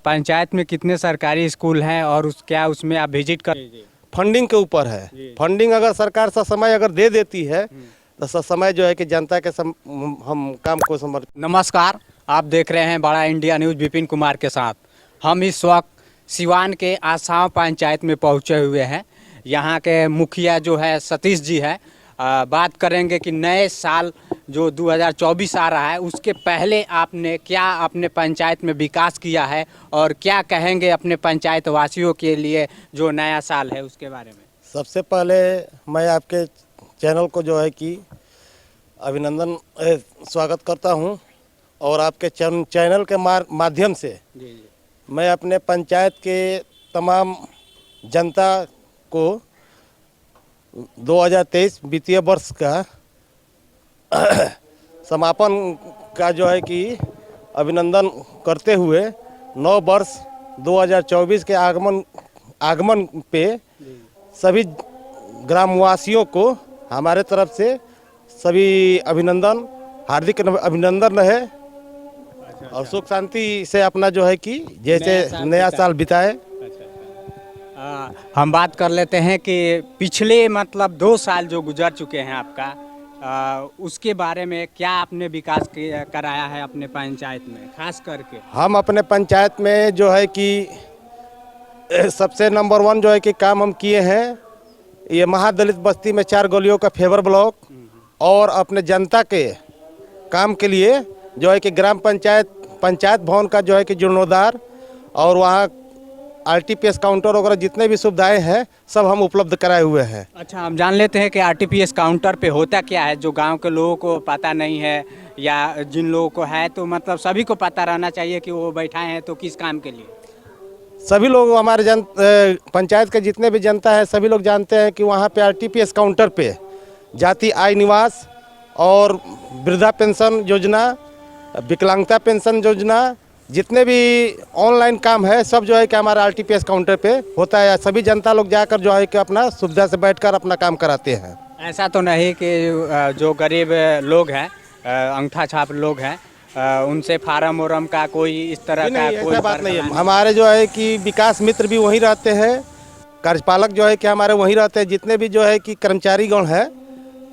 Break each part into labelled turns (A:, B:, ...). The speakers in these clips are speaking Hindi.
A: पंचायत में कितने सरकारी स्कूल हैं और क्या उसमें आप विजिट कर?
B: फंडिंग के ऊपर है। फंडिंग अगर सरकार समय अगर दे देती है तो समय जो है कि जनता के हम काम को समर्पित।
A: नमस्कार, आप देख रहे हैं बड़ा इंडिया न्यूज़ विपिन कुमार के साथ। हम इस वक्त सिवान के आसाम पंचायत में पहुंचे हुए हैं। यहाँ के मुखिया जो है सतीश जी है। बात करेंगे कि नए साल जो 2024 आ रहा है उसके पहले आपने क्या अपने पंचायत में विकास किया है और क्या कहेंगे अपने पंचायत वासियों के लिए जो नया साल है उसके बारे में।
B: सबसे पहले मैं आपके चैनल को जो है कि अभिनंदन स्वागत करता हूं और आपके चैनल के माध्यम से मैं अपने पंचायत के तमाम जनता को 2023 वित्तीय वर्ष का समापन का जो है कि अभिनंदन करते हुए नव वर्ष 2024 के आगमन पे सभी ग्रामवासियों को हमारे तरफ से सभी अभिनंदन, हार्दिक अभिनंदन रहे और सुख शांति से अपना जो है कि जैसे नया साल बिताए।
A: हम बात कर लेते हैं कि पिछले मतलब 2 साल जो गुजर चुके हैं आपका, उसके बारे में क्या आपने विकास कराया है अपने पंचायत में? खास करके
B: हम अपने पंचायत में जो है कि सबसे नंबर 1 जो है कि काम हम किए हैं, ये महादलित बस्ती में 4 गलियों का फेवर ब्लॉक और अपने जनता के काम के लिए जो है कि ग्राम पंचायत भवन का जो है कि जीर्णोद्धार और वहाँ आरटीपीएस काउंटर वगैरह जितने भी सुविधाएं हैं सब हम उपलब्ध कराए हुए हैं।
A: अच्छा, हम जान लेते हैं कि आरटीपीएस काउंटर पे होता क्या है, जो गांव के लोगों को पता नहीं है या जिन लोगों को है तो मतलब सभी को पता रहना चाहिए कि वो बैठाए हैं तो किस काम के लिए।
B: सभी लोग हमारे पंचायत के जितने भी जनता है सभी लोग जानते हैं कि वहाँ पे आरटीपीएस काउंटर पे जाति आय निवास और वृद्धा पेंशन योजना, विकलांगता पेंशन योजना, जितने भी ऑनलाइन काम है सब जो है कि हमारा आरटीपीएस काउंटर पे होता है। सभी जनता लोग जाकर जो है कि अपना सुविधा से बैठकर अपना काम कराते हैं।
A: ऐसा तो नहीं कि जो गरीब लोग हैं, अंगूठा छाप लोग हैं, उनसे फार्म वरम का कोई इस तरह का कोई
B: बात नहीं है। हमारे जो है कि विकास मित्र भी वहीं रहते हैं, कार्यपालक जो है कि हमारे वहीं रहते हैं। जितने भी जो है कि कर्मचारीगण है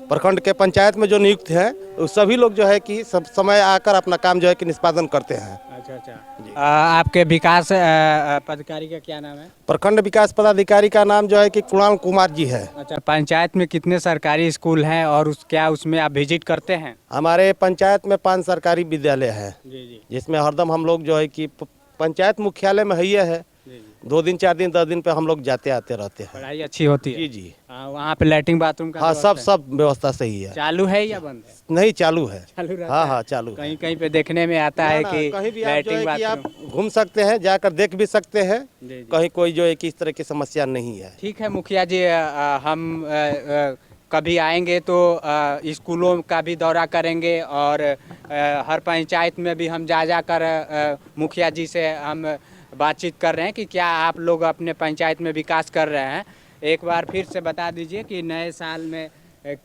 B: प्रखंड के पंचायत में जो नियुक्त है सभी लोग जो है कि सब समय आकर अपना काम जो है कि निष्पादन करते हैं।
A: अच्छा। आपके विकास पदाधिकारी का क्या नाम है?
B: प्रखंड विकास पदाधिकारी का नाम जो है कि कुणाल कुमार जी है।
A: अच्छा, पंचायत में कितने सरकारी स्कूल हैं और क्या उसमें आप विजिट करते हैं?
B: हमारे पंचायत में 5 सरकारी विद्यालय है
A: जी।
B: जिसमें हरदम हम लोग जो है कि पंचायत मुख्यालय में है 2 दिन 4 दिन 10 दिन पे हम लोग जाते आते रहते हैं।
A: पढ़ाई अच्छी होती है?
B: जी।
A: वहाँ पे लैट्रिन बाथरूम का?
B: हाँ, सब व्यवस्था सही है।
A: चालू है या बंद है?
B: नहीं, चालू है।
A: चालू रहता है?
B: हाँ, चालू।
A: कहीं पे देखने में आता है कि
B: कहीं भी
A: लैट्रिन
B: बाथरूम आप घूम सकते हैं, जाकर देख भी सकते हैं। कहीं कोई जो है कि इस तरह की समस्या नहीं है।
A: ठीक है मुखिया जी, हम कभी आएंगे तो स्कूलों का भी दौरा करेंगे और हर पंचायत में भी हम जा कर मुखिया जी से हम बातचीत कर रहे हैं कि क्या आप लोग अपने पंचायत में विकास कर रहे हैं। एक बार फिर से बता दीजिए कि नए साल में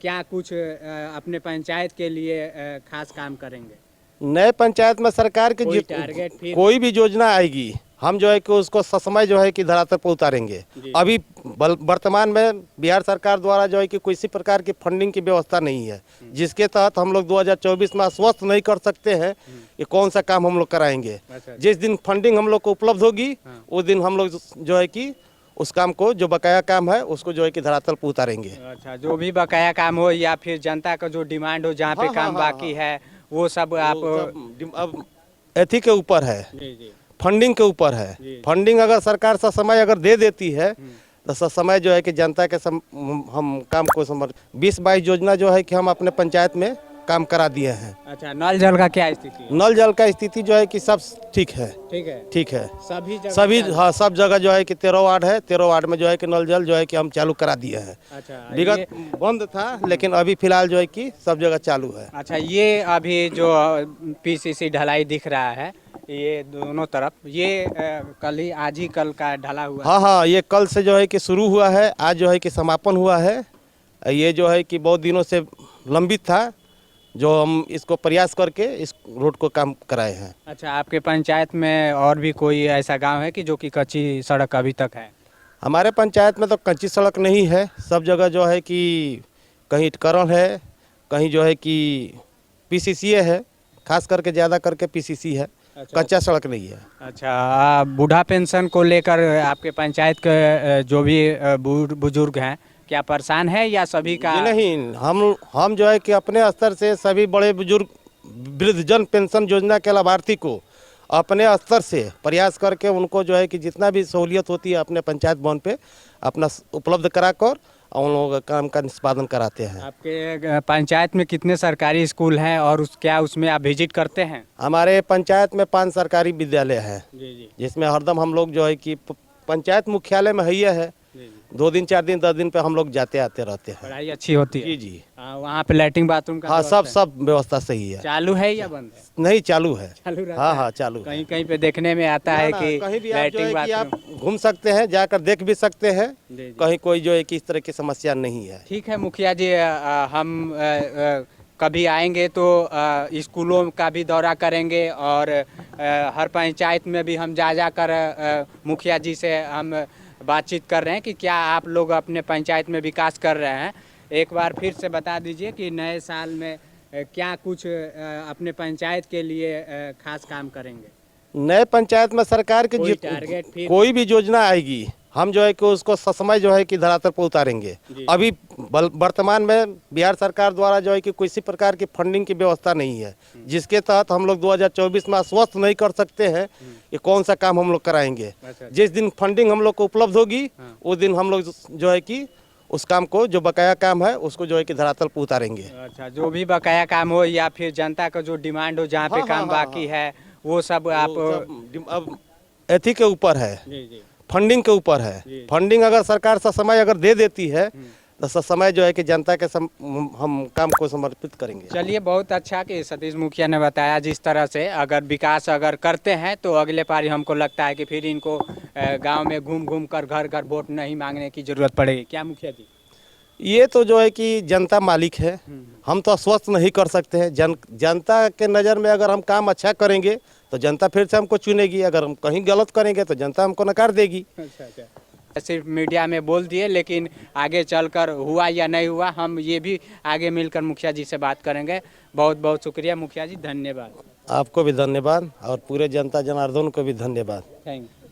A: क्या कुछ अपने पंचायत के लिए खास काम करेंगे।
B: नए पंचायत में सरकार की
A: टारगेट
B: कोई भी योजना आएगी हम जो है कि उसको ससमय जो है कि धरातल पर उतारेंगे। अभी वर्तमान में बिहार सरकार द्वारा जो है कि किसी प्रकार की फंडिंग की व्यवस्था नहीं है, जिसके तहत हम लोग 2024 में आश्वस्त नहीं कर सकते हैं कि कौन सा काम हम लोग कराएंगे। जिस दिन फंडिंग हम लोग को उपलब्ध होगी उस दिन हम लोग जो है कि उस काम को, जो बकाया काम है उसको जो है कि धरातल पर उतारेंगे।
A: अच्छा, जो भी बकाया काम हो या फिर जनता का जो डिमांड हो, जहाँ पे काम बाकी है वो सब आप
B: अब एथी के ऊपर है, फंडिंग के ऊपर है। फंडिंग अगर सरकार समय अगर दे देती है तो समय जो है कि जनता के हम काम को 20-22 योजना जो है कि हम अपने पंचायत में काम करा दिए हैं।
A: अच्छा, नल जल का क्या स्थिति है?
B: नल जल का स्थिति जो है कि सब ठीक है। सभी हाँ, सब जगह जो है कि 13 वार्ड है, 13 वार्ड में जो है कि नल जल जो है कि हम चालू करा दिए हैं।
A: अच्छा,
B: विगत बंद था लेकिन अभी फिलहाल जो है कि सब जगह चालू है।
A: अच्छा, ये अभी जो पीसीसी ढलाई दिख रहा है ये दोनों तरफ, ये आज ही कल का ढला हुआ?
B: हाँ, ये कल से जो है कि शुरू हुआ है, आज जो है कि समापन हुआ है। ये जो है कि बहुत दिनों से लंबित था, जो हम इसको प्रयास करके इस रोड को काम कराए हैं।
A: अच्छा, आपके पंचायत में और भी कोई ऐसा गांव है कि जो कि कच्ची सड़क अभी तक है?
B: हमारे पंचायत में तो कच्ची सड़क नहीं है, सब जगह जो है कि कहीं इटकरण है, कहीं जो है कि पीसीसी है, खास करके ज़्यादा करके पीसीसी है।
A: अच्छा।
B: कच्चा सड़क नहीं है।
A: अच्छा, बूढ़ा पेंशन को लेकर आपके पंचायत के जो भी बुजुर्ग हैं, क्या परेशान है या सभी का?
B: जी नहीं, हम जो है कि अपने स्तर से सभी बड़े बुजुर्ग वृद्धजन पेंशन योजना के लाभार्थी को अपने स्तर से प्रयास करके उनको जो है कि जितना भी सहूलियत होती है अपने पंचायत भवन पे अपना उपलब्ध कराकर और उन लोगों का काम का निष्पादन कराते हैं।
A: आपके पंचायत में कितने सरकारी स्कूल हैं और क्या उसमें आप विजिट करते हैं?
B: हमारे पंचायत में 5 सरकारी विद्यालय हैं,
A: जी जी
B: जिसमें हरदम हम लोग जो है कि पंचायत मुख्यालय में है
A: जी जी।
B: 2 दिन 4 दिन 10 दिन पे हम लोग जाते आते रहते हैं।
A: पढ़ाई अच्छी होती है?
B: जी जी।
A: वहाँ पे लैट्रिन बाथरूम का
B: हाँ,
A: व्यवस्था है?
B: सब व्यवस्था सही है।
A: चालू है या बंद है?
B: नहीं, चालू है।
A: चालू रहता
B: हाँ
A: है?
B: हाँ, चालू है।
A: कहीं कहीं पे देखने में आता है
B: ना,
A: कि
B: कहीं भी आप जो
A: लैट्रिन
B: है कि आप
A: बाथरूम।
B: घूम सकते हैं, जाकर देख भी सकते हैं।
A: जी जी।
B: कहीं कोई जो है कि इस तरह की समस्या नहीं है।
A: ठीक है मुखिया जी, हम कभी आएंगे तो स्कूलों का भी दौरा करेंगे और हर पंचायत में भी हम जा जाकर मुखिया जी से हम बातचीत कर रहे हैं कि क्या आप लोग अपने पंचायत में विकास कर रहे हैं। एक बार फिर से बता दीजिए कि नए साल में क्या कुछ अपने पंचायत के लिए खास काम करेंगे?
B: नए पंचायत में सरकार के
A: कोई टारगेट फिर?
B: कोई भी योजना आएगी हम जो है कि उसको ससमय जो है कि धरातल पर उतारेंगे। अभी वर्तमान में बिहार सरकार द्वारा जो है कि किसी प्रकार की फंडिंग की व्यवस्था नहीं है, जिसके तहत हम लोग 2024 में आश्वस्त नहीं कर सकते हैं कि कौन सा काम हम लोग कराएंगे।
A: अच्छा।
B: जिस दिन फंडिंग हम लोग को उपलब्ध होगी उस दिन हम लोग जो है कि उस काम को जो बकाया काम है उसको जो है कि धरातल पर उतारेंगे।
A: अच्छा, जो भी बकाया काम हो या फिर जनता का जो डिमांड हो जहाँ पे
B: हाँ,
A: काम
B: हाँ,
A: बाकी है वो सब आप
B: अब एथी के ऊपर है,
A: जी जी
B: फंडिंग के ऊपर है। फंडिंग अगर सरकार ससमय अगर दे देती है तो ससमय जो है कि जनता के हम काम को समर्पित करेंगे।
A: चलिए, बहुत अच्छा कि सतीश मुखिया ने बताया जिस तरह से अगर विकास अगर करते हैं तो अगले पारी हमको लगता है कि फिर इनको गांव में घूम घूम कर घर घर वोट नहीं मांगने की जरूरत पड़ेगी। क्या मुखिया जी?
B: ये तो जो है कि जनता मालिक है, हम तो आश्वस्त नहीं कर सकते हैं। जनता के नज़र में अगर हम काम अच्छा करेंगे तो जनता फिर से हमको चुनेगी, अगर हम कहीं गलत करेंगे तो जनता हमको नकार देगी।
A: अच्छा अच्छा, सिर्फ मीडिया में बोल दिए लेकिन आगे चलकर हुआ या नहीं हुआ हम ये भी आगे मिलकर मुखिया जी से बात करेंगे। बहुत बहुत शुक्रिया मुखिया जी, धन्यवाद।
B: आपको भी धन्यवाद और पूरे जनता जनार्दन को भी धन्यवाद।
A: Thank you.